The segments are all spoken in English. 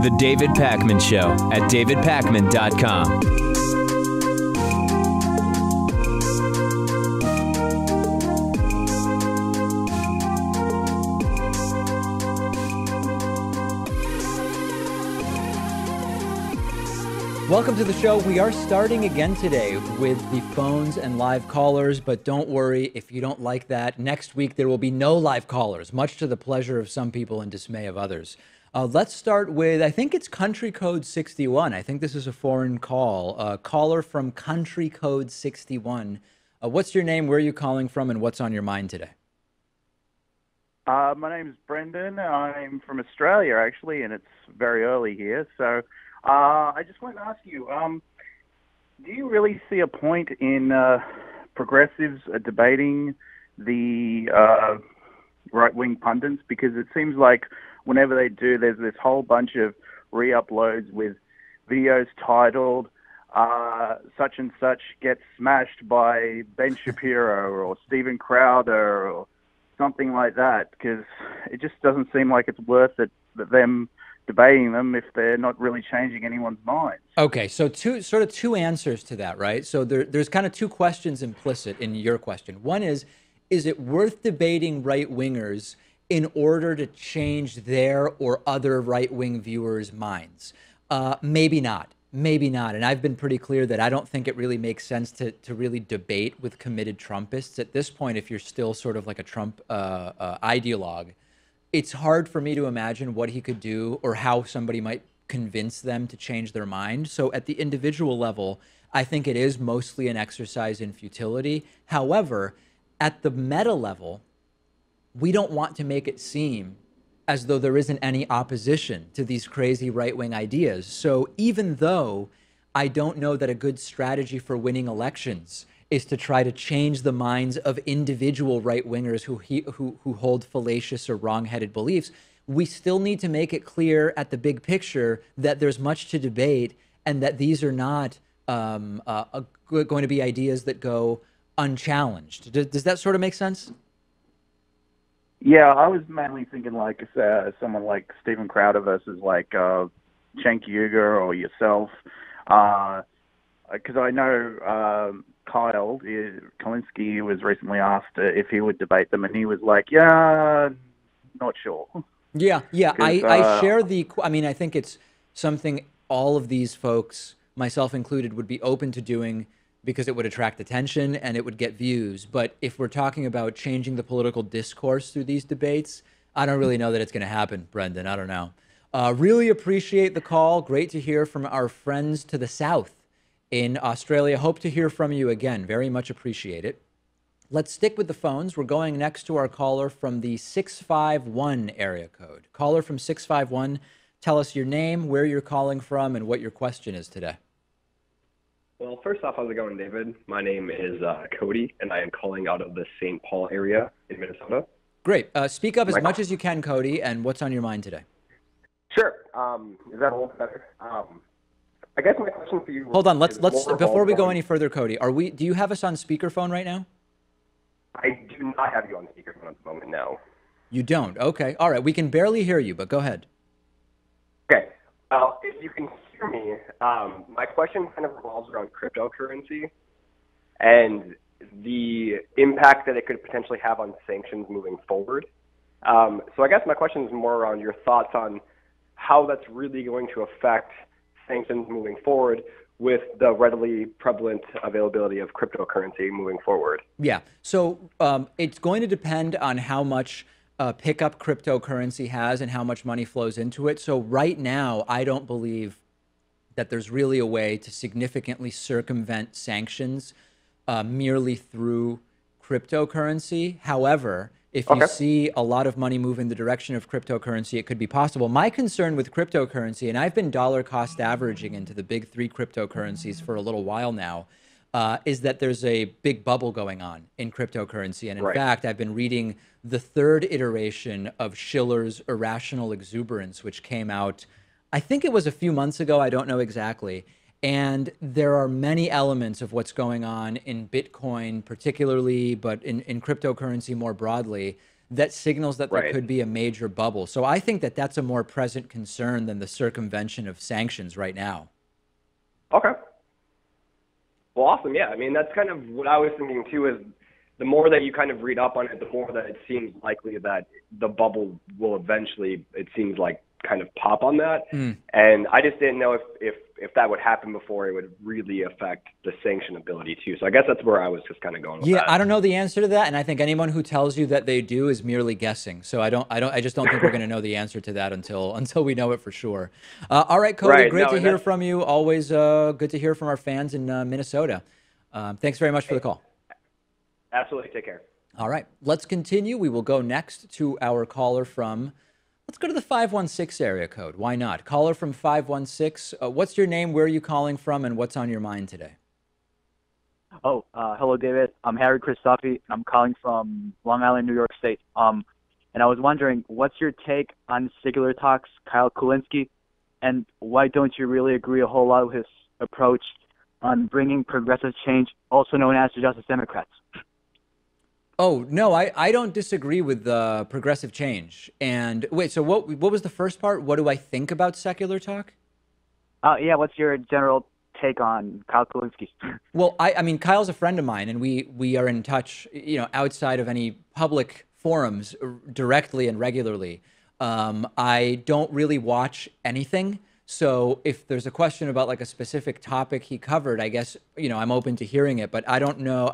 The David Pakman Show at davidpakman.com. Welcome to the show. We are starting again today with the phones and live callers, but don't worry if you don't like that. Next week, there will be no live callers, much to the pleasure of some people and dismay of others. Let's start with, I think it's country code 61. I think this is a foreign call. Caller from country code 61. What's your name? Where are you calling from? And what's on your mind today? My name's Brendan. I'm from Australia, actually, and it's very early here. So I just wanted to ask you, do you really see a point in progressives debating the right-wing pundits? Because it seems like whenever they do, there's this whole bunch of re-uploads with videos titled such and such gets smashed by Ben Shapiro or Steven Crowder or something like that, because it just doesn't seem like it's worth it, them debating them if they're not really changing anyone's minds. Okay, so two answers to that, right? So there's kind of two questions implicit in your question. One is it worth debating right-wingers in order to change their or other right-wing viewers' minds? Maybe not. Maybe not. And I've been pretty clear that I don't think it really makes sense to really debate with committed Trumpists. At this point, if you're still sort of like a Trump ideologue, it's hard for me to imagine what he could do or how somebody might convince them to change their mind. So at the individual level, I think it is mostly an exercise in futility. However, at the meta level, we don't want to make it seem as though there isn't any opposition to these crazy right-wing ideas. So even though I don't know that a good strategy for winning elections is to try to change the minds of individual right-wingers who hold fallacious or wrong-headed beliefs, we still need to make it clear at the big picture that there's much to debate and that these are not going to be ideas that go unchallenged. Does that sort of make sense? Yeah, I was mainly thinking like someone like Steven Crowder versus like Cenk Uygur or yourself, because I know Kyle Kulinski was recently asked if he would debate them, and he was like, "Yeah, not sure." Yeah. I share the. I mean, I think it's something all of these folks, myself included, would be open to doing, because it would attract attention and it would get views. But if we're talking about changing the political discourse through these debates, I don't really know that it's going to happen, Brendan. I don't know. Really appreciate the call. Great to hear from our friends to the south in Australia. Hope to hear from you again. Very much appreciate it. Let's stick with the phones. We're going next to our caller from the 651 area code. Caller from 651, tell us your name, where you're calling from, and what your question is today. Well, first off, how's it going, David? My name is Cody, and I am calling out of the St. Paul area in Minnesota. Great. Speak up as much as you can, Cody, and what's on your mind today? Sure. Is that a little better? I guess my question for you... Hold on. Let's before we go any further, Cody, do you have us on speakerphone right now? I do not have you on speakerphone at the moment, no. You don't? Okay. All right. We can barely hear you, but go ahead. Okay. Well, if you can hear me, my question kind of revolves around cryptocurrency and the impact that it could potentially have on sanctions moving forward. So I guess my question is more around your thoughts on how that's really going to affect sanctions moving forward with the readily prevalent availability of cryptocurrency moving forward. Yeah. So it's going to depend on how much pickup cryptocurrency has and how much money flows into it. So right now, I don't believe that there's really a way to significantly circumvent sanctions merely through cryptocurrency. However, if you see a lot of money move in the direction of cryptocurrency, it could be possible. My concern with cryptocurrency, and I've been dollar cost averaging into the big three cryptocurrencies for a little while now, is that there's a big bubble going on in cryptocurrency. And in fact, I've been reading the third iteration of Schiller's Irrational Exuberance, which came out, I think it was a few months ago. I don't know exactly. And there are many elements of what's going on in Bitcoin particularly, but in cryptocurrency more broadly, that signals that there could be a major bubble. So I think that that's a more present concern than the circumvention of sanctions right now. Okay. Well, awesome. Yeah, I mean, that's kind of what I was thinking too, is the more that you kind of read up on it, the more that it seems likely that the bubble will eventually, it seems like, kind of pop on that. And I just didn't know if that would happen before it would really affect the sanctionability too. So I guess that's where I was just kind of going with that. I don't know the answer to that, and I think anyone who tells you that they do is merely guessing. So I just don't think we're going to know the answer to that until we know it for sure. All right, Cody, great to hear from you. Always good to hear from our fans in Minnesota. Thanks very much for the call. Absolutely. Take care. All right, let's continue. We will go next to our caller from, let's go to the 516 area code. Why not? Caller from 516. What's your name? Where are you calling from? And what's on your mind today? Oh, hello, David. I'm Harry Christophe. I'm calling from Long Island, New York State. And I was wondering, what's your take on Singular Talk's Kyle Kulinski? And why don't you really agree a whole lot with his approach on bringing progressive change, also known as the Justice Democrats? Oh, no, I don't disagree with progressive change. And wait, so what was the first part? What do I think about Secular Talk? Yeah, what's your general take on Kyle Kulinski? Well, I mean, Kyle's a friend of mine, and we are in touch, outside of any public forums directly and regularly. I don't really watch anything. So if there's a question about like a specific topic he covered, I guess, I'm open to hearing it, but I don't know.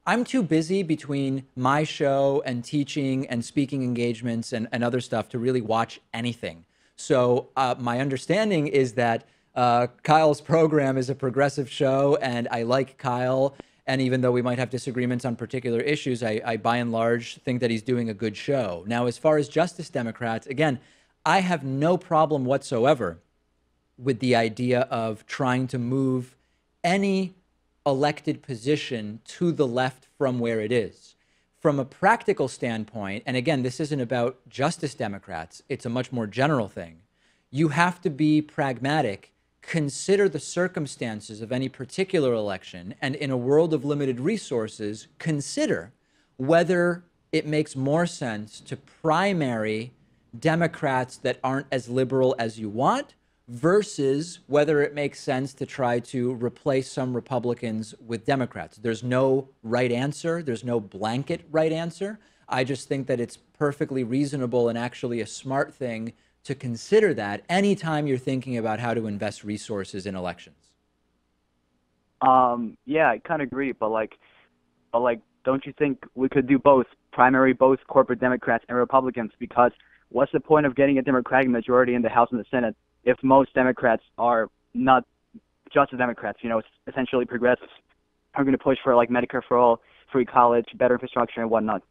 I'm too busy between my show and teaching and speaking engagements and other stuff to really watch anything. So my understanding is that Kyle's program is a progressive show, and I like Kyle. And even though we might have disagreements on particular issues, I by and large think that he's doing a good show. Now, as far as Justice Democrats, again, I have no problem whatsoever with the idea of trying to move any elected position to the left from where it is. From a practical standpoint, and again, this isn't about Justice Democrats, it's a much more general thing. You have to be pragmatic, consider the circumstances of any particular election, and in a world of limited resources, consider whether it makes more sense to primary Democrats that aren't as liberal as you want, versus whether it makes sense to try to replace some Republicans with Democrats. There's no right answer. There's no blanket right answer. I just think that it's perfectly reasonable and actually a smart thing to consider that anytime you're thinking about how to invest resources in elections. Yeah, I kind of agree, but don't you think we could do both, primary both corporate Democrats and Republicans? Because what's the point of getting a Democratic majority in the House and the Senate if most Democrats are not just Democrats, essentially progressives, are going to push for like Medicare for all, free college, better infrastructure, and whatnot?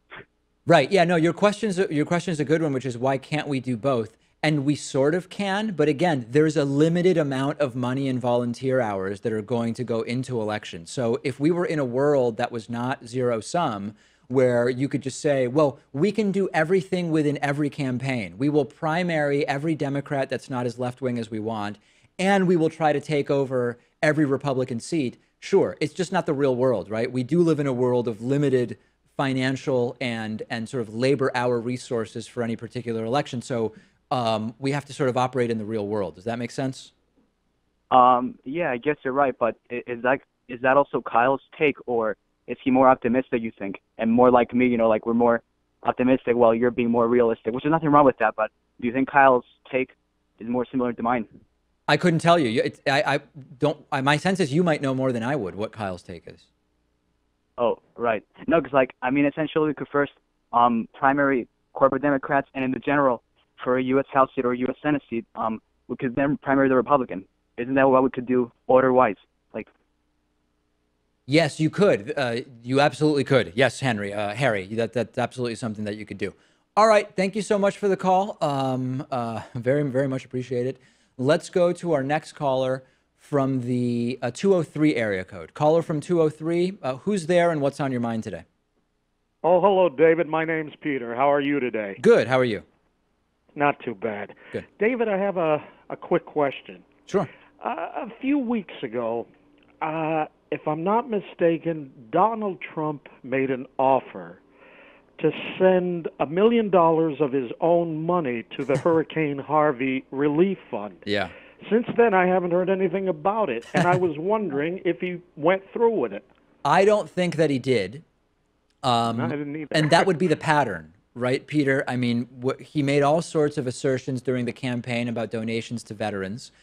Right. Yeah. No. Your question is a good one, which is why can't we do both? And we sort of can, but again, there's a limited amount of money and volunteer hours that are going to go into elections. So if we were in a world that was not zero sum, where you could just say, well, we can do everything within every campaign. We will primary every Democrat that's not as left-wing as we want, and we will try to take over every Republican seat. Sure, it's just not the real world, right? We do live in a world of limited financial and sort of labor hour resources for any particular election. So we have to sort of operate in the real world. Does that make sense? Yeah, I guess you're right, but is that also Kyle's take, or is he more optimistic, you think, and more like me, like we're more optimistic while you're being more realistic, which is nothing wrong with that, but do you think Kyle's take is more similar to mine? I couldn't tell you. My sense is you might know more than I would what Kyle's take is. Oh, right. No, because essentially we could first primary corporate Democrats, and in the general, for a U.S. House seat or a U.S. Senate seat, we could then primary the Republican. Isn't that what we could do order-wise? Yes, you could. You absolutely could. Yes, Harry, that's absolutely something that you could do. All right. Thank you so much for the call. Very, very much appreciated. Let's go to our next caller from the 203 area code. Caller from 203, who's there and what's on your mind today? Oh, hello, David. My name's Peter. How are you today? Good. How are you? Not too bad. Good. David, I have a quick question. Sure. A few weeks ago, if I'm not mistaken, Donald Trump made an offer to send $1 million of his own money to the Hurricane Harvey Relief Fund. Yeah. Since then, I haven't heard anything about it, and I was wondering if he went through with it. I don't think that he did. I didn't either. And that would be the pattern, right, Peter? I mean, he made all sorts of assertions during the campaign about donations to veterans.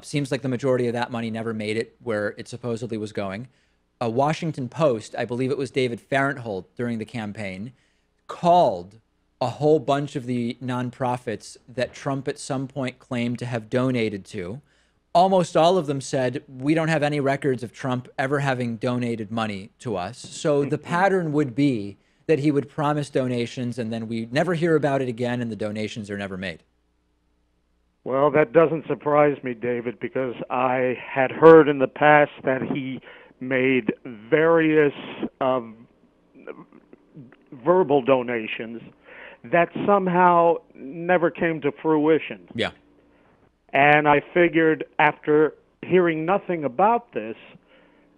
Seems like the majority of that money never made it where it supposedly was going. A Washington Post, I believe it was David Farenthold during the campaign, called a whole bunch of the nonprofits that Trump at some point claimed to have donated to. Almost all of them said, we don't have any records of Trump ever having donated money to us. So the pattern would be that he would promise donations and then we never hear about it again and the donations are never made. Well, that doesn't surprise me, David, because I had heard in the past that he made various verbal donations that somehow never came to fruition. Yeah. And I figured after hearing nothing about this,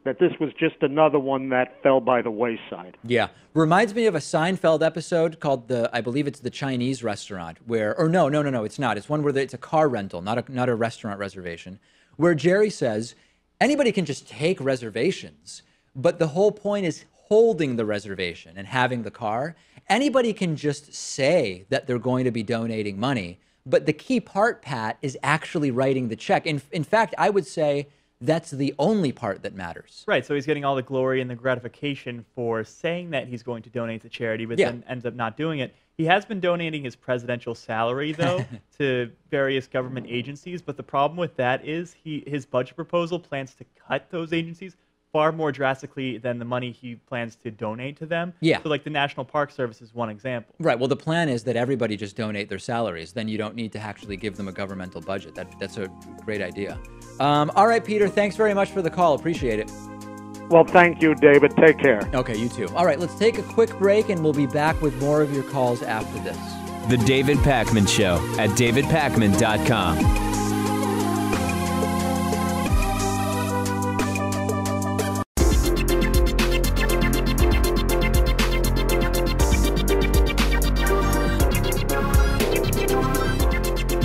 that this was just another one that fell by the wayside. Yeah. Reminds me of a Seinfeld episode called I believe it's the Chinese restaurant or no, it's not. It's one where it's a car rental, not a restaurant reservation, where Jerry says, anybody can just take reservations, but the whole point is holding the reservation and having the car. Anybody can just say that they're going to be donating money, but the key part, Pat, is actually writing the check. In fact, I would say that's the only part that matters. Right, so he's getting all the glory and the gratification for saying that he's going to donate to charity, but then ends up not doing it. He has been donating his presidential salary, though, to various government agencies, but the problem with that is his budget proposal plans to cut those agencies far more drastically than the money he plans to donate to them. Yeah. So like the National Park Service is one example. Right. Well, the plan is that everybody just donate their salaries. Then you don't need to actually give them a governmental budget. That's a great idea. All right, Peter, thanks very much for the call. Appreciate it. Well, thank you, David. Take care. Okay, you too. All right, let's take a quick break, and we'll be back with more of your calls after this. The David Pakman Show at davidpakman.com.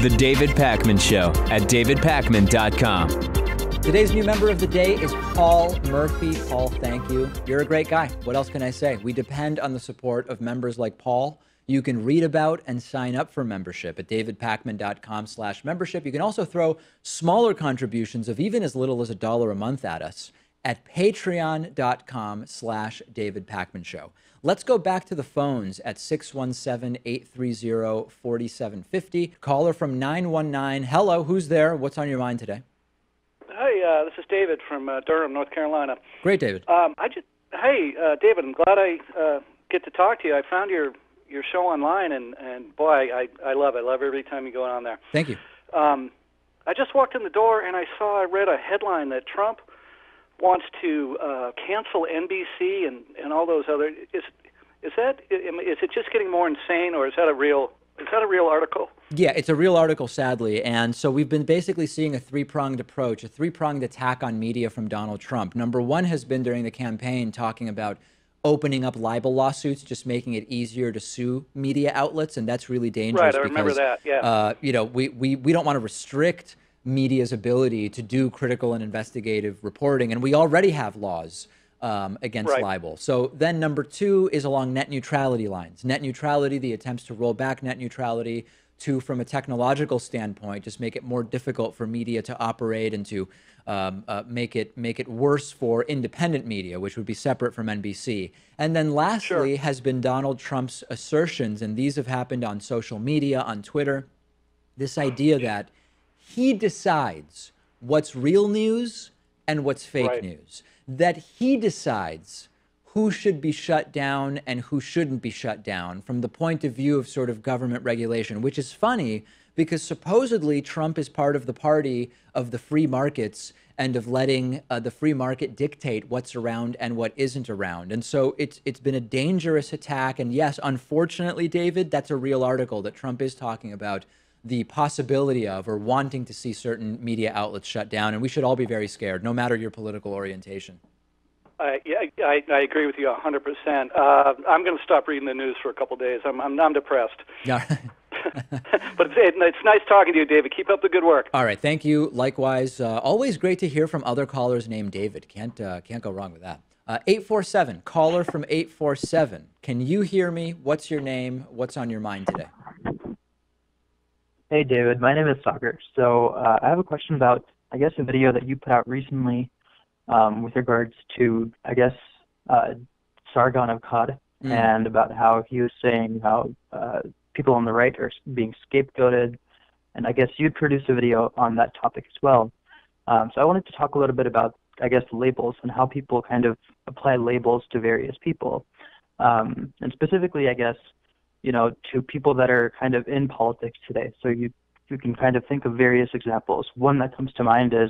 The David Pakman Show at davidpakman.com. Today's new member of the day is Paul Murphy. Paul, thank you. You're a great guy. What else can I say? We depend on the support of members like Paul. You can read about and sign up for membership at davidpakman.com/membership. You can also throw smaller contributions of even as little as $1 a month at us at patreon.com/davidpakmanshow. Let's go back to the phones at 617-830-4750. Caller from 919. Hello, who's there? What's on your mind today? Hi, this is David from Durham, North Carolina. Great, David. David, I'm glad I get to talk to you. I found your show online, and boy, I love it. I love every time you go on there. Thank you. I just walked in the door, and I read a headline that Trump wants to cancel NBC and all those other. Is it just getting more insane, or is that a real article? Yeah, it's a real article, sadly. And so we've been basically seeing a three-pronged approach, a three-pronged attack on media from Donald Trump. Number one has been during the campaign talking about opening up libel lawsuits, just making it easier to sue media outlets, and that's really dangerous. Right, I remember that. Yeah. We don't want to restrict media's ability to do critical and investigative reporting, and we already have laws against libel. So then number two is along net neutrality lines. Net neutrality, the attempts to roll back net neutrality to, from a technological standpoint, just make it more difficult for media to operate and to make it worse for independent media, which would be separate from NBC. And then lastly has been Donald Trump's assertions, and these have happened on social media, on Twitter, this idea that he decides what's real news and what's fake news, that he decides who should be shut down and who shouldn't be shut down from the point of view of sort of government regulation, which is funny because supposedly Trump is part of the party of the free markets and of letting the free market dictate what's around and what isn't around. And so it's been a dangerous attack. And yes, unfortunately, David, that's a real article that Trump is talking about the possibility of or wanting to see certain media outlets shut down, and we should all be very scared, no matter your political orientation. Yeah, I agree with you 100%. I'm going to stop reading the news for a couple of days. I'm depressed. Yeah. But it's nice talking to you, David. Keep up the good work. All right, thank you. Likewise, always great to hear from other callers named David. Can't go wrong with that. 847, caller from 847. Can you hear me? What's your name? What's on your mind today? Hey, David. My name is Sagar. So I have a question about, I guess, a video that you put out recently with regards to, I guess, Sargon of Akkad, and about how he was saying how people on the right are being scapegoated. And I guess you'd produced a video on that topic as well. So I wanted to talk a little bit about, I guess, labels and how people kind of apply labels to various people. And specifically, I guess, to people that are kind of in politics today. So you can kind of think of various examples. One that comes to mind is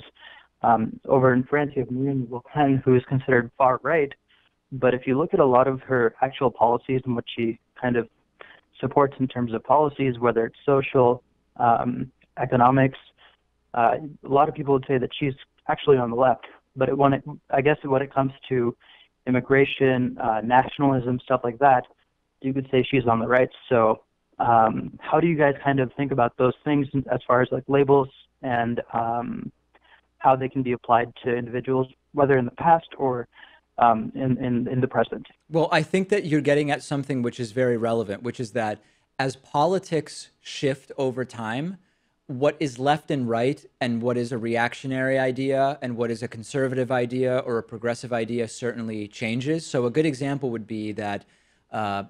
over in France, you have Marine Le Pen, who is considered far right. But if you look at a lot of her actual policies and what she kind of supports in terms of policies, whether it's social, economics, a lot of people would say that she's actually on the left. But I guess when it comes to immigration, nationalism, stuff like that, you could say she's on the right. So how do you guys kind of think about those things as far as like labels and how they can be applied to individuals, whether in the past or in the present? Well, I think that you're getting at something which is very relevant, which is that as politics shift over time, what is left and right and what is a reactionary idea and what is a conservative idea or a progressive idea certainly changes. So a good example would be that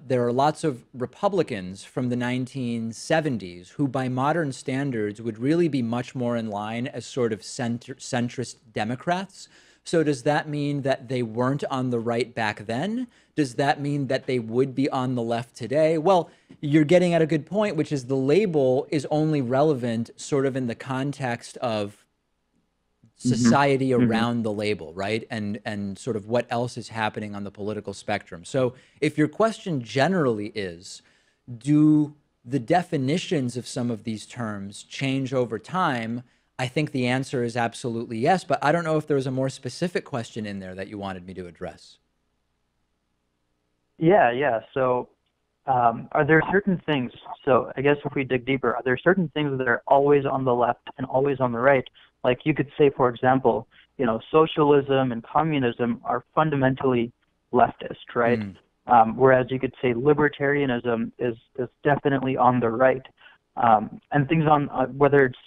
there are lots of Republicans from the 1970s who, by modern standards, would really be much more in line as sort of centrist Democrats. So does that mean that they weren't on the right back then? Does that mean that they would be on the left today? Well, you're getting at a good point, which is the label is only relevant sort of in the context of society around the label, right? And sort of what else is happening on the political spectrum. So if your question generally is, do the definitions of some of these terms change over time? I think the answer is absolutely yes, but I don't know if there was a more specific question in there that you wanted me to address. Yeah. So are there certain things, so I guess if we dig deeper, are there certain things that are always on the left and always on the right? Like you could say, for example, socialism and communism are fundamentally leftist, right? Whereas you could say libertarianism is definitely on the right. And things on whether it's,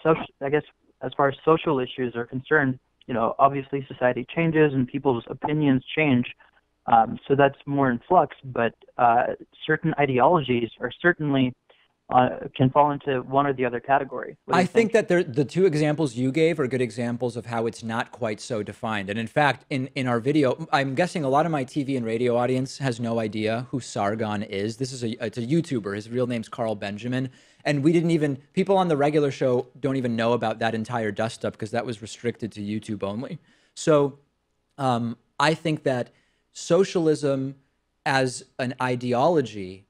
social, I guess, as far as social issues are concerned, obviously society changes and people's opinions change. So that's more in flux, but certain ideologies are certainly can fall into one or the other category. I think that the two examples you gave are good examples of how it's not quite so defined. And in fact, in our video, I'm guessing a lot of my TV and radio audience has no idea who Sargon is. It's a YouTuber. His real name's Carl Benjamin. And people on the regular show don't even know about that entire dust up because that was restricted to YouTube only. So I think that socialism as an ideology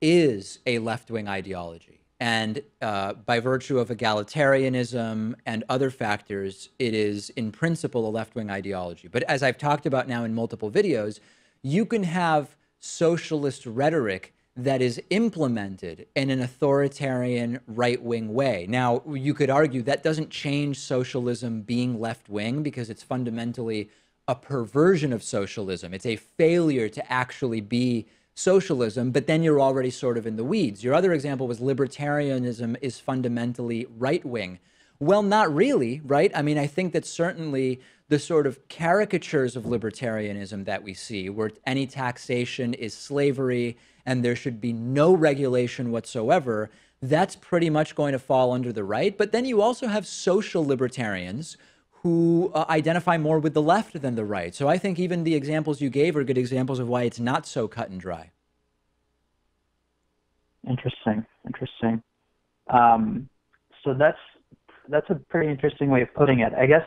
is a left-wing ideology. And by virtue of egalitarianism and other factors, it is in principle a left-wing ideology. But as I've talked about now in multiple videos, you can have socialist rhetoric that is implemented in an authoritarian right-wing way. Now, you could argue that doesn't change socialism being left-wing because it's fundamentally a perversion of socialism. It's a failure to actually be socialism, but then you're already sort of in the weeds. Your other example was libertarianism is fundamentally right-wing. Well, not really, right? I mean, I think that certainly the sort of caricatures of libertarianism that we see, where any taxation is slavery and there should be no regulation whatsoever, that's pretty much going to fall under the right. But then you also have social libertarians who identify more with the left than the right. So I think even the examples you gave are good examples of why it's not so cut and dry. Interesting. So that's a pretty interesting way of putting it. I guess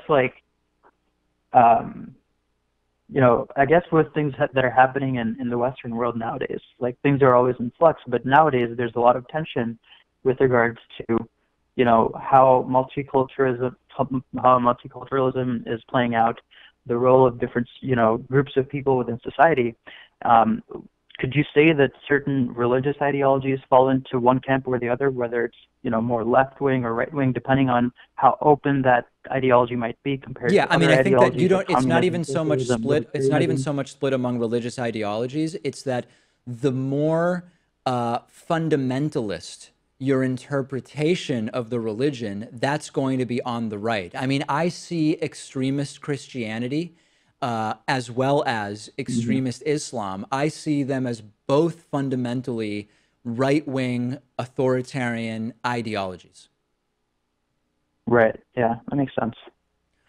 I guess with things that are happening in the Western world nowadays, like things are always in flux, but nowadays there's a lot of tension with regards to, you know, how multiculturalism is playing out, the role of different, you know, groups of people within society. Could you say that certain religious ideologies fall into one camp or the other, whether it's, you know, more left-wing or right-wing, depending on how open that ideology might be compared to I mean, other I think that ideologies you don't, like it's not communism, even so much socialism, split, it's not even libertarianism? so much split among religious ideologies. It's that the more fundamentalist your interpretation of the religion, that's going to be on the right. I mean, I see extremist Christianity as well as extremist Islam. I see them as both fundamentally right-wing authoritarian ideologies. Right. Yeah, that makes sense.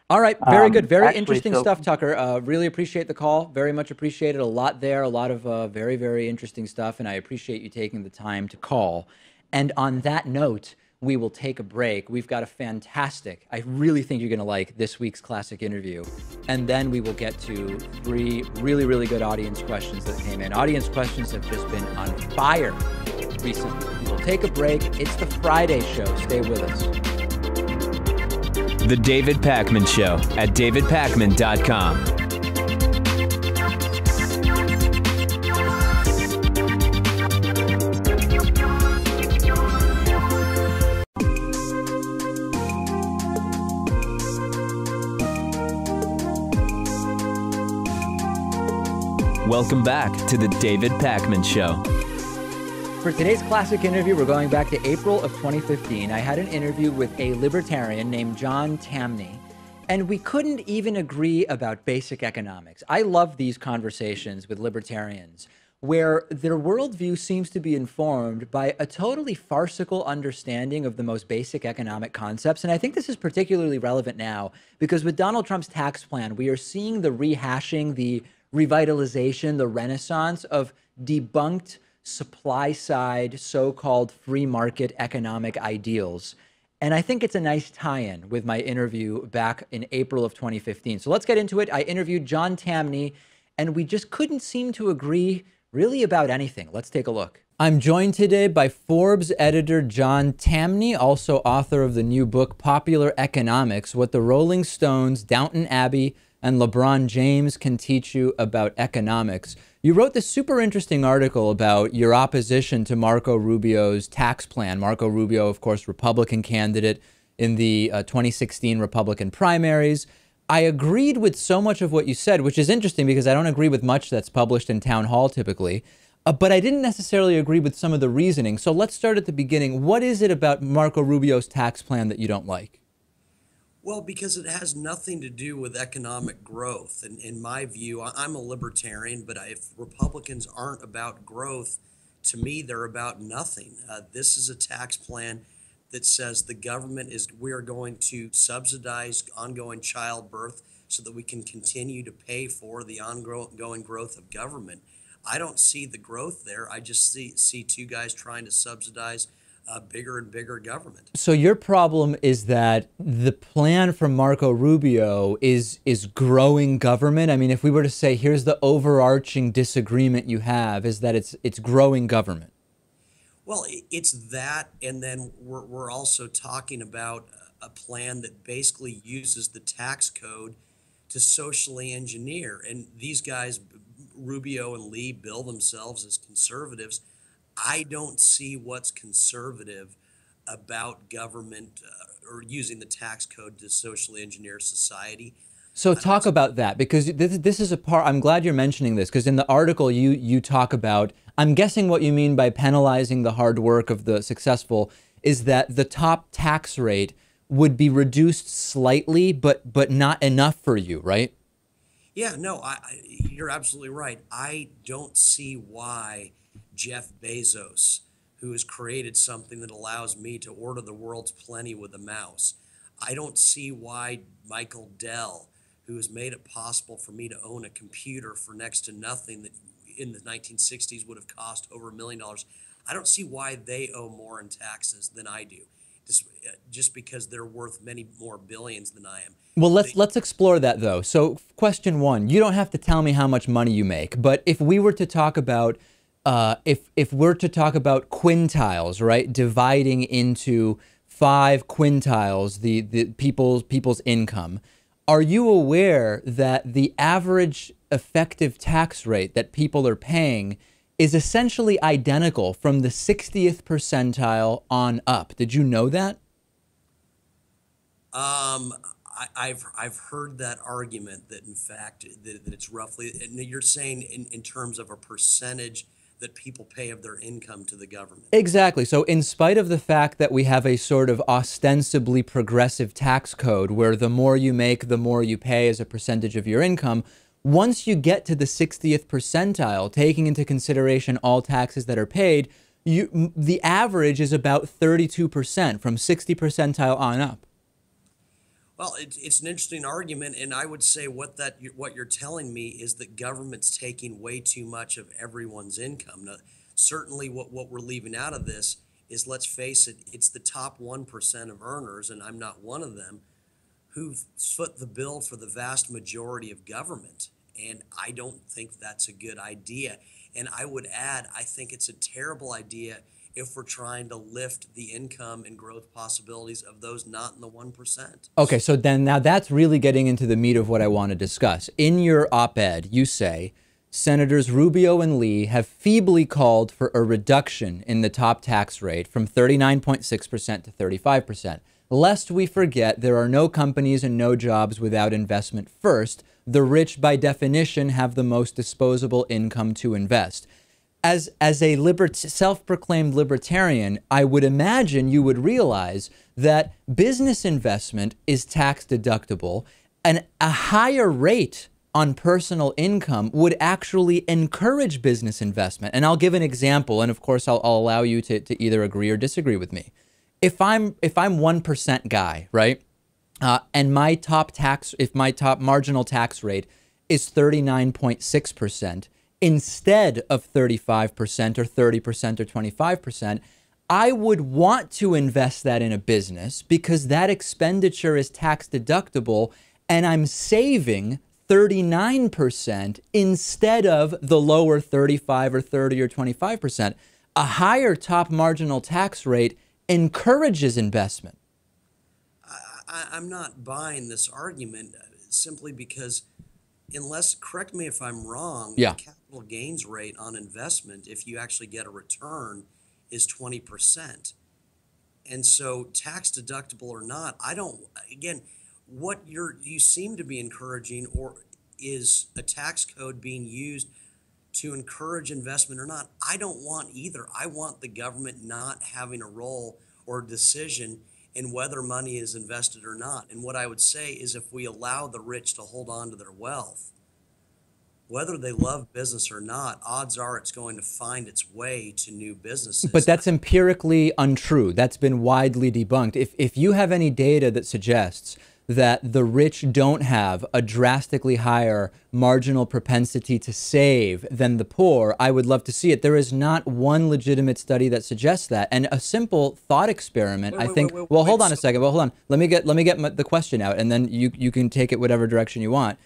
All right. Very good. Very Actually, interesting stuff, Tucker. Really appreciate the call. Very much appreciated. A lot there. A lot of very, very interesting stuff. And I appreciate you taking the time to call. And on that note, we will take a break. We've got a fantastic, I really think you're going to like this week's classic interview. And then we will get to 3 really, really good audience questions that came in. Audience questions have just been on fire recently. We will take a break. It's the Friday show. Stay with us. The David Pakman Show at davidpakman.com. Welcome back to the David Pakman Show. For today's classic interview, we're going back to April of 2015. I had an interview with a libertarian named John Tamny, and we couldn't even agree about basic economics. I love these conversations with libertarians where their worldview seems to be informed by a totally farcical understanding of the most basic economic concepts. And I think this is particularly relevant now because with Donald Trump's tax plan, we are seeing the rehashing, the revitalization, the renaissance of debunked supply-side, so-called free market economic ideals. And I think it's a nice tie-in with my interview back in April of 2015. So let's get into it. I interviewed John Tamny, and we just couldn't seem to agree really about anything. Let's take a look. I'm joined today by Forbes editor John Tamny, also author of the new book, Popular Economics, What the Rolling Stones, Downton Abbey, and LeBron James Can Teach You About Economics. You wrote this super interesting article about your opposition to Marco Rubio's tax plan. Marco Rubio, of course, Republican candidate in the 2016 Republican primaries. I agreed with so much of what you said, which is interesting because I don't agree with much that's published in Town Hall typically, but I didn't necessarily agree with some of the reasoning. So let's start at the beginning. What is it about Marco Rubio's tax plan that you don't like? Well, because it has nothing to do with economic growth. And in my view, I'm a libertarian, but if Republicans aren't about growth, to me, they're about nothing. This is a tax plan that says the government we are going to subsidize ongoing childbirth so that we can continue to pay for the ongoing growth of government. I don't see the growth there. I just see two guys trying to subsidize bigger and bigger government. So your problem is that the plan from Marco Rubio is growing government. I mean, if we were to say, here's the overarching disagreement you have, is that it's growing government. Well, it's that, and then we're also talking about a plan that basically uses the tax code to socially engineer. And these guys, Rubio and Lee, bill themselves as conservatives. I don't see what's conservative about government or using the tax code to socially engineer society. So talk about that, because this is a part, I'm glad you're mentioning this, because in the article you talk about, I'm guessing what you mean by penalizing the hard work of the successful is that the top tax rate would be reduced slightly, but not enough for you, right? Yeah, no, you're absolutely right. I don't see why Jeff Bezos, who has created something that allows me to order the world's plenty with a mouse. I don't see why Michael Dell, who has made it possible for me to own a computer for next to nothing that in the 1960s would have cost over $1 million. I don't see why they owe more in taxes than I do, just because they're worth many more billions than I am. Well, let's explore that though. So question one, you don't have to tell me how much money you make, but if we were to talk about if we're to talk about quintiles, right, dividing into 5 quintiles the people's income, are you aware that the average effective tax rate that people are paying is essentially identical from the 60th percentile on up? Did you know that? I've heard that argument that in fact that it's roughly, and you're saying in terms of a percentage that people pay of their income to the government. Exactly. So in spite of the fact that we have a sort of ostensibly progressive tax code where the more you make, the more you pay as a percentage of your income, once you get to the 60th percentile, taking into consideration all taxes that are paid, the average is about 32% from 60 percentile on up. Well, it's an interesting argument, and I would say what you're telling me is that government's taking way too much of everyone's income. Now, certainly what we're leaving out of this is, let's face it, it's the top 1% of earners, and I'm not one of them, who've foot the bill for the vast majority of government. And I don't think that's a good idea. And I would add, I think it's a terrible idea if we're trying to lift the income and growth possibilities of those not in the 1%. Okay, so then now that's really getting into the meat of what I want to discuss. In your op-ed, you say, Senators Rubio and Lee have feebly called for a reduction in the top tax rate from 39.6% to 35%. Lest we forget, there are no companies and no jobs without investment first. The rich, by definition, have the most disposable income to invest. As a self-proclaimed libertarian, I would imagine you would realize that business investment is tax deductible, and a higher rate on personal income would actually encourage business investment. And I'll give an example, and of course I'll allow you to either agree or disagree with me. If I'm 1% guy, right, and my top marginal tax rate is 39.6%, instead of 35% or 30% or 25%, I would want to invest that in a business because that expenditure is tax deductible and I'm saving 39% instead of the lower 35 or 30 or 25%. A higher top marginal tax rate encourages investment. I'm not buying this argument simply because, unless, correct me if I'm wrong, yeah, the capital gains rate on investment, if you actually get a return, is 20%. And so tax deductible or not, I don't, again, what you seem to be encouraging, or is a tax code being used to encourage investment or not? I don't want either. I want the government not having a role or decision in whether money is invested or not. And what I would say is, if we allow the rich to hold on to their wealth, whether they love business or not, odds are it's going to find its way to new businesses. But that's empirically untrue. That's been widely debunked. If you have any data that suggests that the rich don't have a drastically higher marginal propensity to save than the poor, I would love to see it. There is not one legitimate study that suggests that. And a simple thought experiment, hold on a second. Well, hold on. Let me get the question out, and then you can take it whatever direction you want.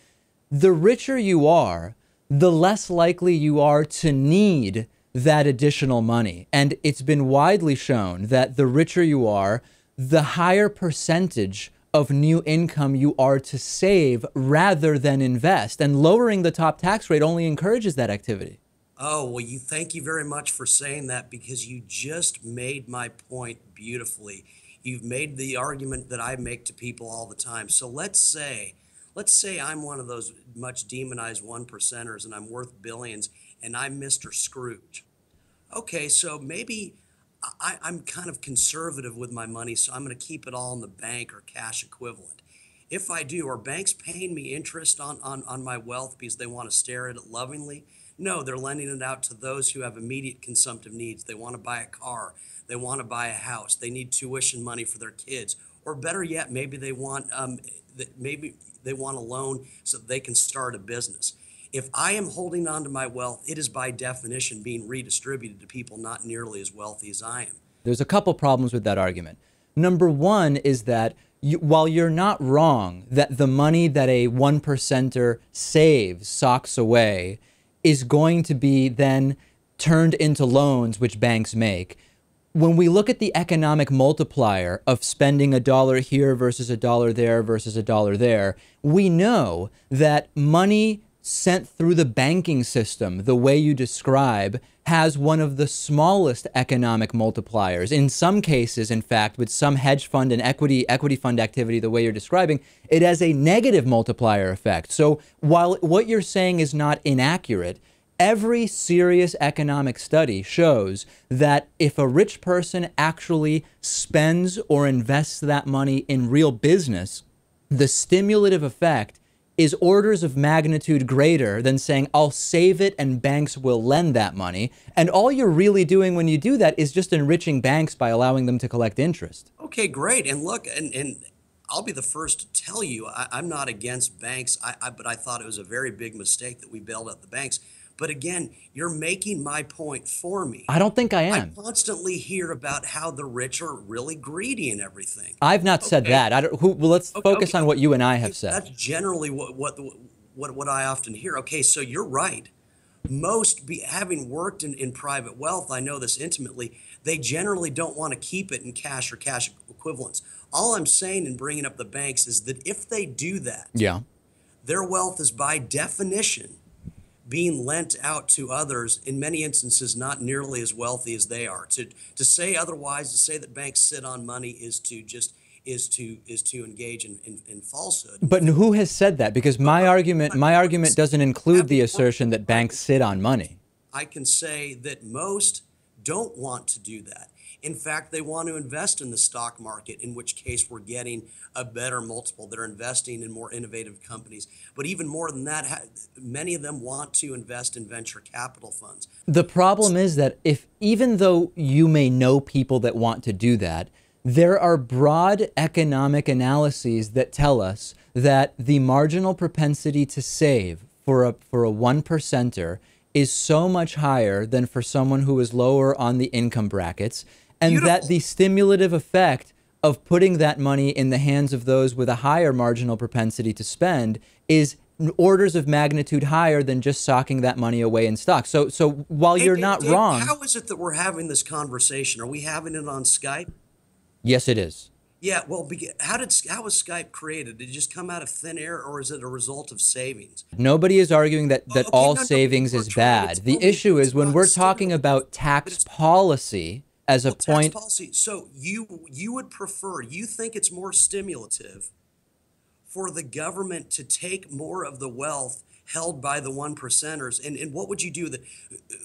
The richer you are, the less likely you are to need that additional money. And it's been widely shown that the richer you are, the higher percentage of new income you are to save rather than invest. And lowering the top tax rate only encourages that activity. Oh, well, thank you very much for saying that, because you just made my point beautifully. You've made the argument that I make to people all the time. So let's say I'm one of those much demonized 1%ers and I'm worth billions and I'm Mr. Scrooge. Okay, so maybe I'm kind of conservative with my money, so I'm going to keep it all in the bank or cash equivalent. If I do, are banks paying me interest on my wealth because they want to stare at it lovingly? No, they're lending it out to those who have immediate consumptive needs. They want to buy a car. They want to buy a house. They need tuition money for their kids. Or better yet, maybe they want a loan so they can start a business. If I am holding on to my wealth, it is by definition being redistributed to people not nearly as wealthy as I am. There's a couple problems with that argument. Number one is that while you're not wrong that the money that a 1%er saves, socks away, is going to be then turned into loans, which banks make. When we look at the economic multiplier of spending $1 here versus $1 there versus $1 there, we know that money sent through the banking system, the way you describe, has one of the smallest economic multipliers. In some cases, in fact, with some hedge fund and equity fund activity, the way you're describing, it has a negative multiplier effect. So while what you're saying is not inaccurate, every serious economic study shows that if a rich person actually spends or invests that money in real business, the stimulative effect is orders of magnitude greater than saying, I'll save it and banks will lend that money. And all you're really doing when you do that is just enriching banks by allowing them to collect interest. Okay, great. And look, and I'll be the first to tell you, I'm not against banks, but I thought it was a very big mistake that we bailed out the banks. But again, you're making my point for me. I don't think I am. I constantly hear about how the rich are really greedy and everything. I've not said that. Well, let's focus on what you and I have said. That's generally what I often hear. Okay, so you're right. Most, having worked in private wealth, I know this intimately, they generally don't want to keep it in cash or cash equivalents. All I'm saying in bringing up the banks is that if they do that, their wealth is by definition being lent out to others, in many instances not nearly as wealthy as they are. To say otherwise, to say that banks sit on money is to engage in falsehood. But who has said that? Because my argument doesn't include the assertion that banks sit on money. I can say that most don't want to do that. In fact, they want to invest in the stock market, in which case we're getting a better multiple. They're investing in more innovative companies. But even more than that, many of them want to invest in venture capital funds. The problem is that even though you may know people that want to do that, there are broad economic analyses that tell us that the marginal propensity to save for a one percenter is so much higher than for someone who is lower on the income brackets, and that the stimulative effect of putting that money in the hands of those with a higher marginal propensity to spend is orders of magnitude higher than just socking that money away in stocks. So while you're not wrong... How is it that we're having this conversation? Are we having it on Skype? Yes, it is. Yeah, well, how was Skype created? Did it just come out of thin air, or is it a result of savings? Nobody is arguing that all savings is bad. The issue is when we're talking about tax policy as a point... Tax policy. So you would prefer, you think it's more stimulative for the government to take more of the wealth held by the one percenters, and what would you do?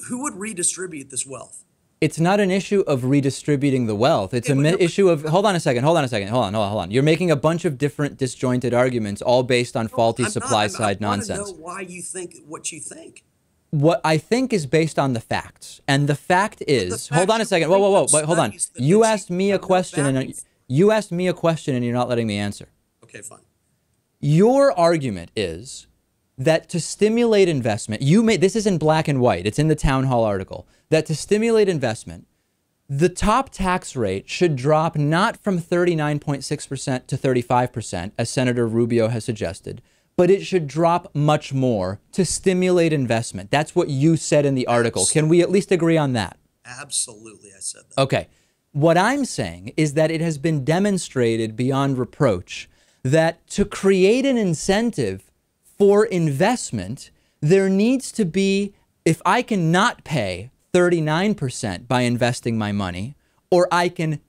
Who would redistribute this wealth? It's not an issue of redistributing the wealth. It's an issue of, hold on a second. You're making a bunch of different disjointed arguments, all based on faulty supply side nonsense. I want to know why you think what you think. What I think is based on the facts. And the fact is, hold on a second. Whoa, but hold on. You asked me a question and you're not letting me answer. Okay, fine. Your argument is that to stimulate investment, this is in black and white. It's in the Town Hall article. That to stimulate investment, the top tax rate should drop not from 39.6% to 35%, as Senator Rubio has suggested, but it should drop much more to stimulate investment. That's what you said in the article. Absolutely. Can we at least agree on that? Absolutely, I said that. Okay. What I'm saying is that it has been demonstrated beyond reproach that to create an incentive for investment, there needs to be, if I can not pay 39% by investing my money, or I can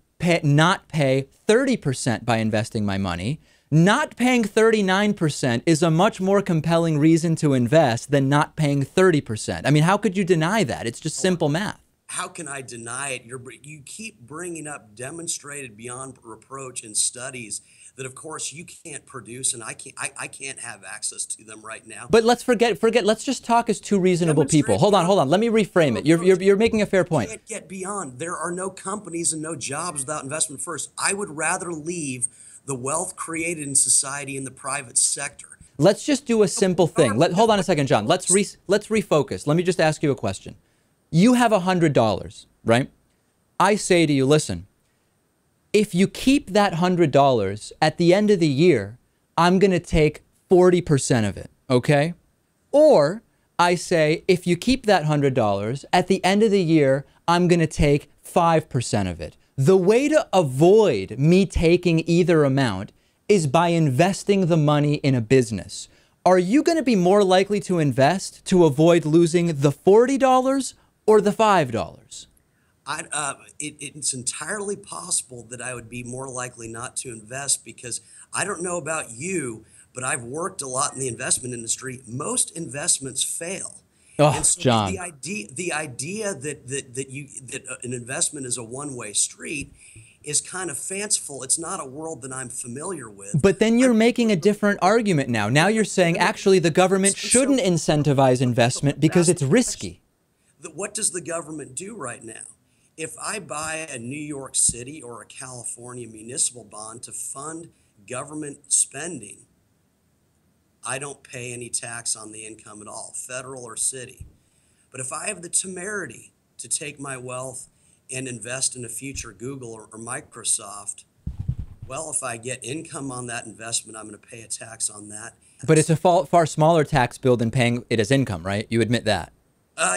not pay 30% by investing my money, not paying 39% is a much more compelling reason to invest than not paying 30%. I mean, how could you deny that? It's just simple math. How can I deny it? You keep bringing up demonstrated beyond reproach in studies that, of course, you can't produce, and I can't have access to them right now. But let's forget. Let's just talk as two reasonable people. Hold on. Let me reframe it. You're making a fair point. You can't get beyond. There are no companies and no jobs without investment first. I would rather leave the wealth created in society in the private sector. Let's just do a simple thing. Hold on a second, John. Let's refocus. Let me just ask you a question. You have $100, right? I say to you, listen, if you keep that $100 at the end of the year, I'm going to take 40% of it, okay? Or I say, if you keep that $100, at the end of the year, I'm going to take 5% of it. The way to avoid me taking either amount is by investing the money in a business. Are you going to be more likely to invest to avoid losing the $40 or the $5? It's entirely possible that I would be more likely not to invest, because I don't know about you, but I've worked a lot in the investment industry. Most investments fail. Oh, and so John. the idea that an investment is a one-way street is kind of fanciful. It's not a world that I'm familiar with. But then you're making a different argument now. Now you're saying actually the government shouldn't incentivize investment because it's risky. What does the government do right now? If I buy a New York City or a California municipal bond to fund government spending, I don't pay any tax on the income at all, federal or city. But if I have the temerity to take my wealth and invest in a future Google or Microsoft, well, if I get income on that investment, I'm going to pay a tax on that. But it's a far smaller tax bill than paying it as income, right? You admit that.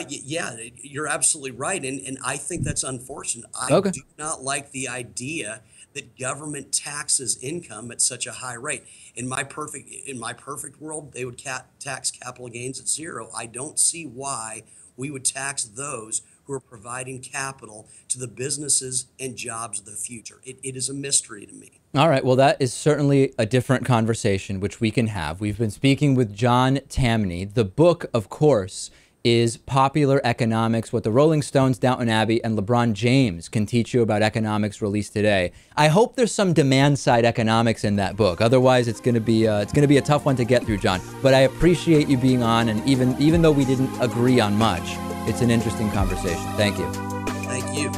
Yeah, you're absolutely right. And I think that's unfortunate. I do not like the idea that government taxes income at such a high rate. In my perfect world, they would tax capital gains at zero. I don't see why we would tax those who are providing capital to the businesses and jobs of the future. It is a mystery to me. All right. Well, that is certainly a different conversation, which we can have. We've been speaking with John Tamny. The book, of course, is Popular Economics, What the Rolling Stones, Downton Abbey, and LeBron James Can Teach You About Economics, released today. I hope there's some demand-side economics in that book. Otherwise, it's going to be a tough one to get through, John. But I appreciate you being on, and even though we didn't agree on much, it's an interesting conversation. Thank you. Thank you.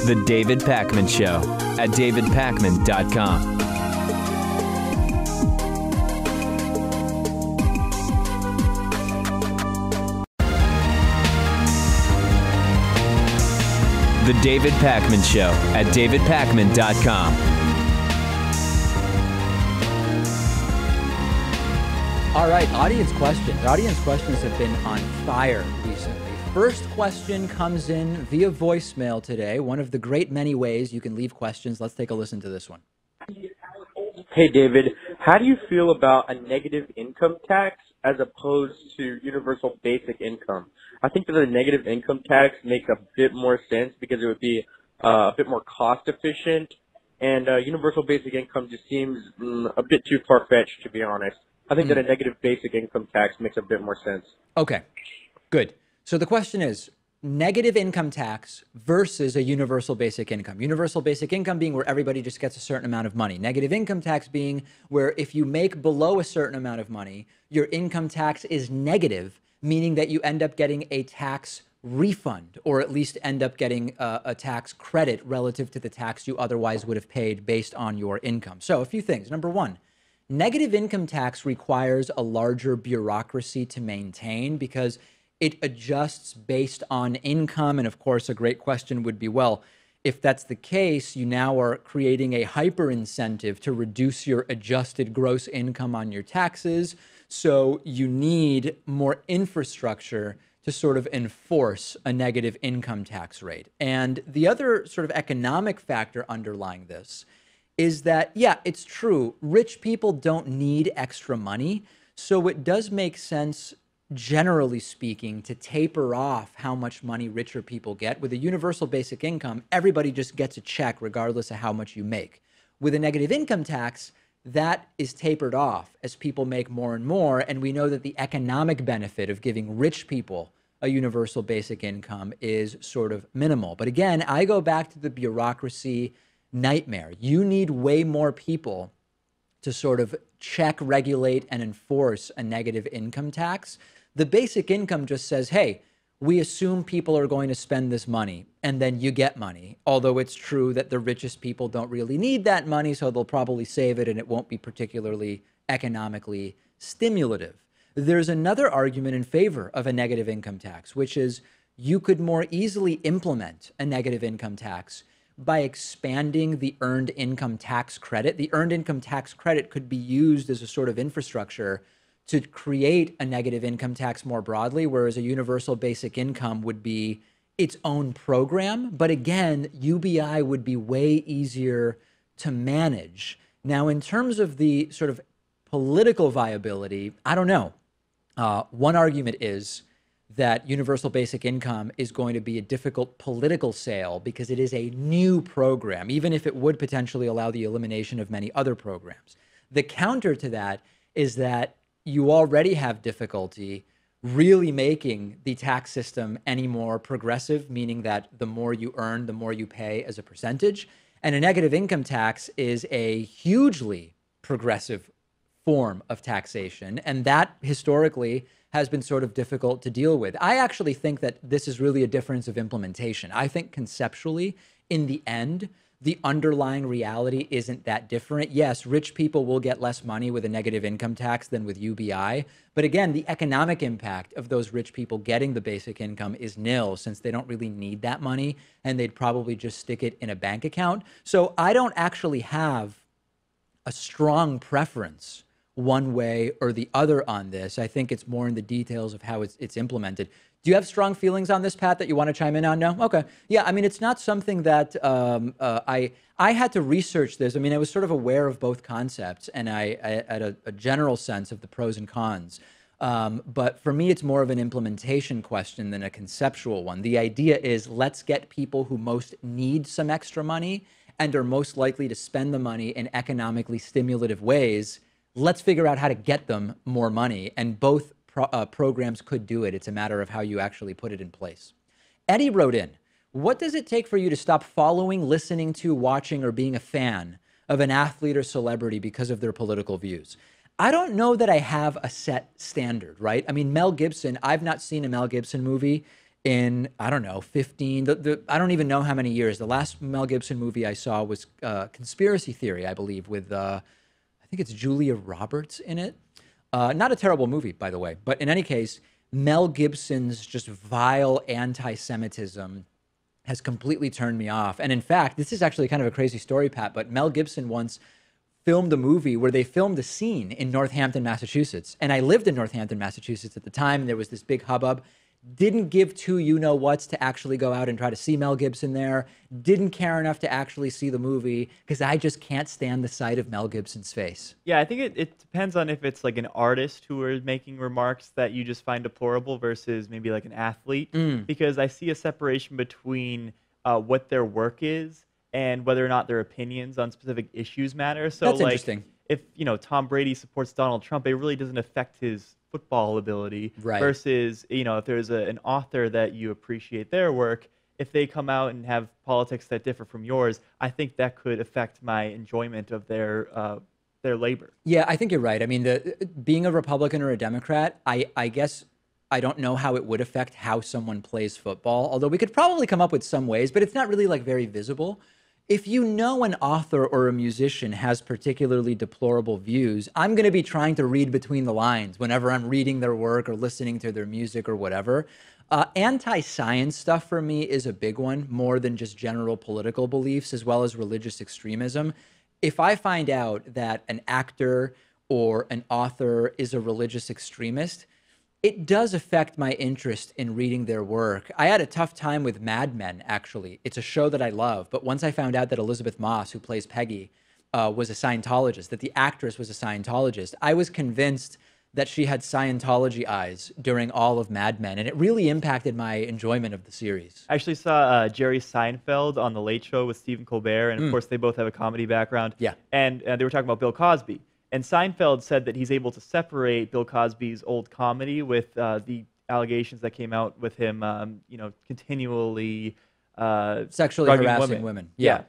The David Pakman Show at davidpakman.com. The David Pakman Show at davidpakman.com. All right, audience questions. Our audience questions have been on fire recently. First question comes in via voicemail today. One of the great many ways you can leave questions. Let's take a listen to this one. Hey, David. How do you feel about a negative income tax as opposed to universal basic income? I think that a negative income tax makes a bit more sense because it would be a bit more cost efficient, and universal basic income just seems a bit too far-fetched, to be honest. I think that a negative basic income tax makes a bit more sense. Okay, good. So the question is, negative income tax versus a universal basic income. Universal basic income being where everybody just gets a certain amount of money. Negative income tax being where if you make below a certain amount of money, your income tax is negative, meaning that you end up getting a tax refund, or at least end up getting a tax credit relative to the tax you otherwise would have paid based on your income. So a few things. Number one, negative income tax requires a larger bureaucracy to maintain because it adjusts based on income. And of course, a great question would be, well, if that's the case, you now are creating a hyper incentive to reduce your adjusted gross income on your taxes. So you need more infrastructure to sort of enforce a negative income tax rate. And the other sort of economic factor underlying this is that, yeah, it's true, rich people don't need extra money. So it does make sense, generally speaking, to taper off how much money richer people get. With a universal basic income, everybody just gets a check regardless of how much you make. With a negative income tax, that is tapered off as people make more and more. And we know that the economic benefit of giving rich people a universal basic income is sort of minimal. But again, I go back to the bureaucracy nightmare. You need way more people to sort of check, regulate, and enforce a negative income tax. The basic income just says, hey, we assume people are going to spend this money, and then you get money. Although it's true that the richest people don't really need that money, so they'll probably save it, and it won't be particularly economically stimulative. There's another argument in favor of a negative income tax, which is you could more easily implement a negative income tax by expanding the earned income tax credit. The earned income tax credit could be used as a sort of infrastructure to create a negative income tax more broadly, whereas a universal basic income would be its own program. But again, UBI would be way easier to manage. Now, in terms of the sort of political viability, I don't know. One argument is that universal basic income is going to be a difficult political sale because it is a new program, even if it would potentially allow the elimination of many other programs. The counter to that is that you already have difficulty really making the tax system any more progressive, meaning that the more you earn, the more you pay as a percentage. And a negative income tax is a hugely progressive form of taxation. And that historically has been sort of difficult to deal with. I actually think that this is really a difference of implementation. I think conceptually, in the end, the underlying reality isn't that different. Yes, rich people will get less money with a negative income tax than with UBI. But again, the economic impact of those rich people getting the basic income is nil, since they don't really need that money and they'd probably just stick it in a bank account. So I don't actually have a strong preference one way or the other on this. I think it's more in the details of how it's implemented. Do you have strong feelings on this, Pat, that you want to chime in on? No? Okay. Yeah, I mean, it's not something that I had to research this. I mean, I was sort of aware of both concepts, and I had a general sense of the pros and cons. But for me, it's more of an implementation question than a conceptual one. The idea is, let's get people who most need some extra money and are most likely to spend the money in economically stimulative ways. Let's figure out how to get them more money. And both programs could do it. It's a matter of how you actually put it in place. Eddie wrote in, what does it take for you to stop following, listening to, watching, or being a fan of an athlete or celebrity because of their political views? I don't know that I have a set standard, right? I mean, Mel Gibson, I've not seen a Mel Gibson movie in, I don't know, 15, I don't even know how many years. The last Mel Gibson movie I saw was Conspiracy Theory, I believe, with I think it's Julia Roberts in it. Not a terrible movie, by the way. But in any case, Mel Gibson's just vile anti-Semitism has completely turned me off. And in fact, this is actually kind of a crazy story, Pat, but Mel Gibson once filmed a movie where they filmed a scene in Northampton, Massachusetts. And I lived in Northampton, Massachusetts at the time, and there was this big hubbub. Didn't give two you-know-whats to actually go out and try to see Mel Gibson there. Didn't care enough to actually see the movie because I just can't stand the sight of Mel Gibson's face. Yeah, I think it depends on if it's like an artist who is making remarks that you just find deplorable versus maybe like an athlete. Because I see a separation between what their work is and whether or not their opinions on specific issues matter. So That's like, interesting. If Tom Brady supports Donald Trump, it really doesn't affect his football ability. Right. Versus, if there's an author that you appreciate their work, if they come out and have politics that differ from yours, I think that could affect my enjoyment of their labor. Yeah, I think you're right. I mean, being a Republican or a Democrat, I guess I don't know how it would affect how someone plays football, although we could probably come up with some ways, but it's not really like very visible. If you know an author or a musician has particularly deplorable views, I'm going to be trying to read between the lines whenever I'm reading their work or listening to their music or whatever. Anti-science stuff for me is a big one, more than just general political beliefs, as well as religious extremism. If I find out that an actor or an author is a religious extremist, it does affect my interest in reading their work. I had a tough time with Mad Men, actually. It's a show that I love, but once I found out that Elizabeth Moss, who plays Peggy, was a Scientologist, that the actress was a Scientologist, I was convinced that she had Scientology eyes during all of Mad Men, and it really impacted my enjoyment of the series. I actually saw Jerry Seinfeld on The Late Show with Stephen Colbert, and of course they both have a comedy background. Yeah. And they were talking about Bill Cosby. And Seinfeld said that he's able to separate Bill Cosby's old comedy with the allegations that came out with him, continually sexually harassing women. Yeah.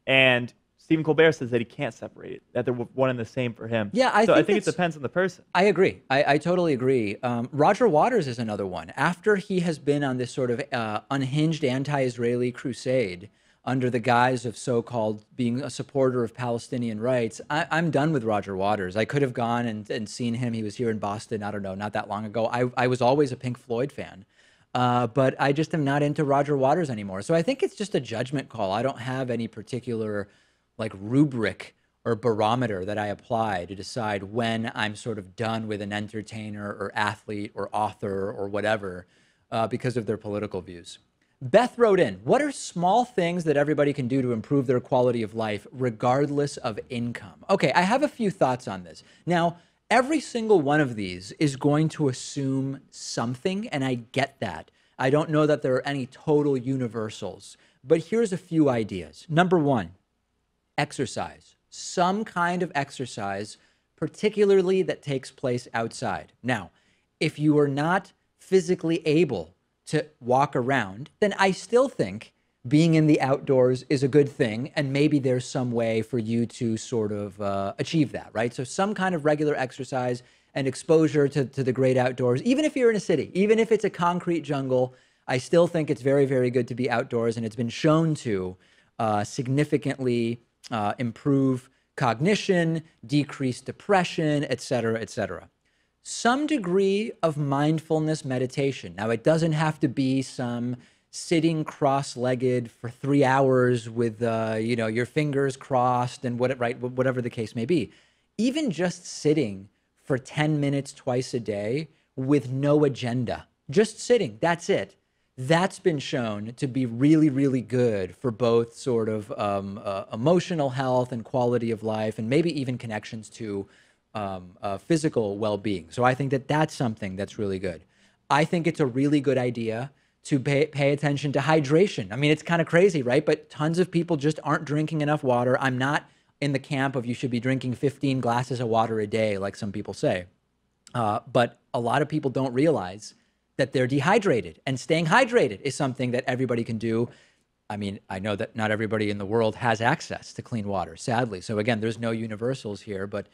And Stephen Colbert says that he can't separate it, that they're one and the same for him. Yeah, I think it depends on the person. I agree. I totally agree. Roger Waters is another one. After he has been on this sort of unhinged anti-Israeli crusade, under the guise of so-called being a supporter of Palestinian rights, I'm done with Roger Waters. I could have gone and seen him. He was here in Boston, I don't know, not that long ago. I was always a Pink Floyd fan, but I just am not into Roger Waters anymore. So I think it's just a judgment call. I don't have any particular like rubric or barometer that I apply to decide when I'm sort of done with an entertainer or athlete or author or whatever because of their political views. Beth wrote in, what are small things that everybody can do to improve their quality of life regardless of income? Okay, I have a few thoughts on this. Now, every single one of these is going to assume something, and I get that. I don't know that there are any total universals, but here's a few ideas. Number one, exercise. Some kind of exercise, particularly that takes place outside. Now, if you are not physically able to walk around, then I still think being in the outdoors is a good thing, and maybe there's some way for you to sort of achieve that, right? So some kind of regular exercise and exposure to the great outdoors, even if you're in a city, even if it's a concrete jungle, I still think it's very, very good to be outdoors, and it's been shown to significantly improve cognition, decrease depression, et cetera, et cetera. Some degree of mindfulness meditation. Now, it doesn't have to be some sitting cross-legged for 3 hours with, your fingers crossed and whatever the case may be. Even just sitting for 10 minutes twice a day with no agenda, just sitting, that's it. That's been shown to be really, really good for both sort of emotional health and quality of life, and maybe even connections to physical well-being. So I think that that's something that's really good. I think it's a really good idea to pay attention to hydration. I mean, it's kind of crazy, right? But tons of people just aren't drinking enough water. I'm not in the camp of you should be drinking 15 glasses of water a day, like some people say. But a lot of people don't realize that they're dehydrated, and staying hydrated is something that everybody can do. I mean, I know that not everybody in the world has access to clean water, sadly. So again, there's no universals here, but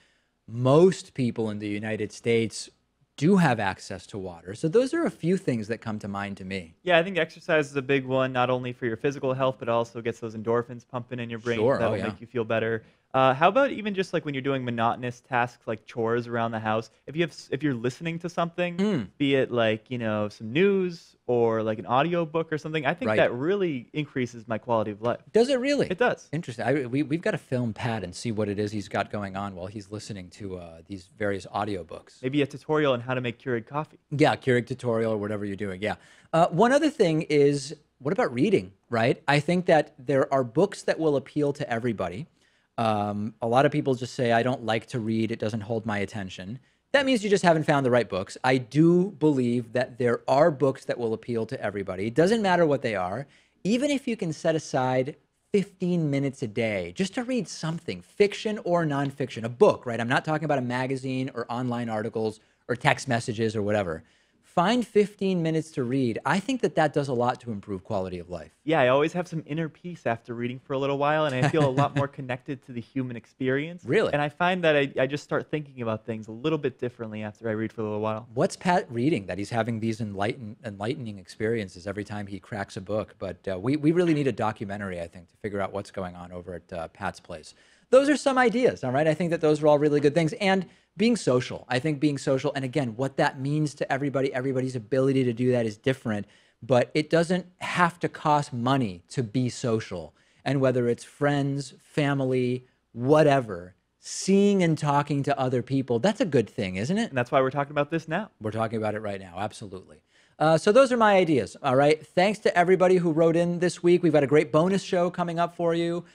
most people in the United States do have access to water. So those are a few things that come to mind to me. Yeah, I think exercise is a big one, not only for your physical health, but also gets those endorphins pumping in your brain. Sure. That will make you feel better. How about even just like when you're doing monotonous tasks like chores around the house? If you're listening to something, be it like, some news or like an audio book or something, I think that really increases my quality of life. Does it really? It does. Interesting. We've got to film Pat and see what it is he's got going on while he's listening to these various audiobooks. Maybe a tutorial on how to make Keurig coffee. Yeah, Keurig tutorial or whatever you're doing. Yeah. One other thing is, what about reading, right? I think that there are books that will appeal to everybody. A lot of people just say, I don't like to read. It doesn't hold my attention. That means you just haven't found the right books. I do believe that there are books that will appeal to everybody. It doesn't matter what they are. Even if you can set aside 15 minutes a day just to read something, fiction or nonfiction, a book, right? I'm not talking about a magazine or online articles or text messages or whatever. Find 15 minutes to read. I think that that does a lot to improve quality of life. Yeah, I always have some inner peace after reading for a little while, and I feel a lot more connected to the human experience. Really? And I find that I just start thinking about things a little bit differently after I read for a little while. What's Pat reading that he's having these enlightening experiences every time he cracks a book? But we really need a documentary, I think, to figure out what's going on over at Pat's place. Those are some ideas, all right? I think that those are all really good things. And being social. I think being social, and again, what that means to everybody's ability to do that is different, but it doesn't have to cost money to be social. And whether it's friends, family, whatever, seeing and talking to other people, that's a good thing, isn't it? And that's why we're talking about this now. We're talking about it right now, absolutely. So those are my ideas, all right? Thanks to everybody who wrote in this week. We've got a great bonus show coming up for you.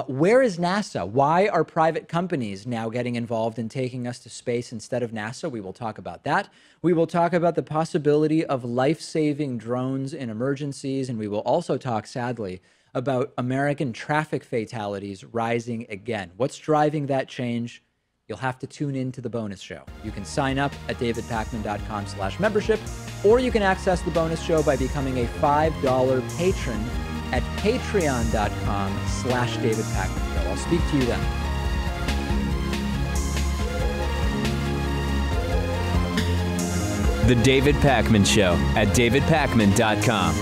Where is NASA? Why are private companies now getting involved in taking us to space instead of NASA? We will talk about that. We will talk about the possibility of life-saving drones in emergencies, and we will also talk, sadly, about American traffic fatalities rising again. What's driving that change? You'll have to tune in to the bonus show. You can sign up at davidpakman.com/membership, or you can access the bonus show by becoming a $5 patron at patreon.com/David Pakman Show. I'll speak to you then. The David Pakman Show at davidpakman.com.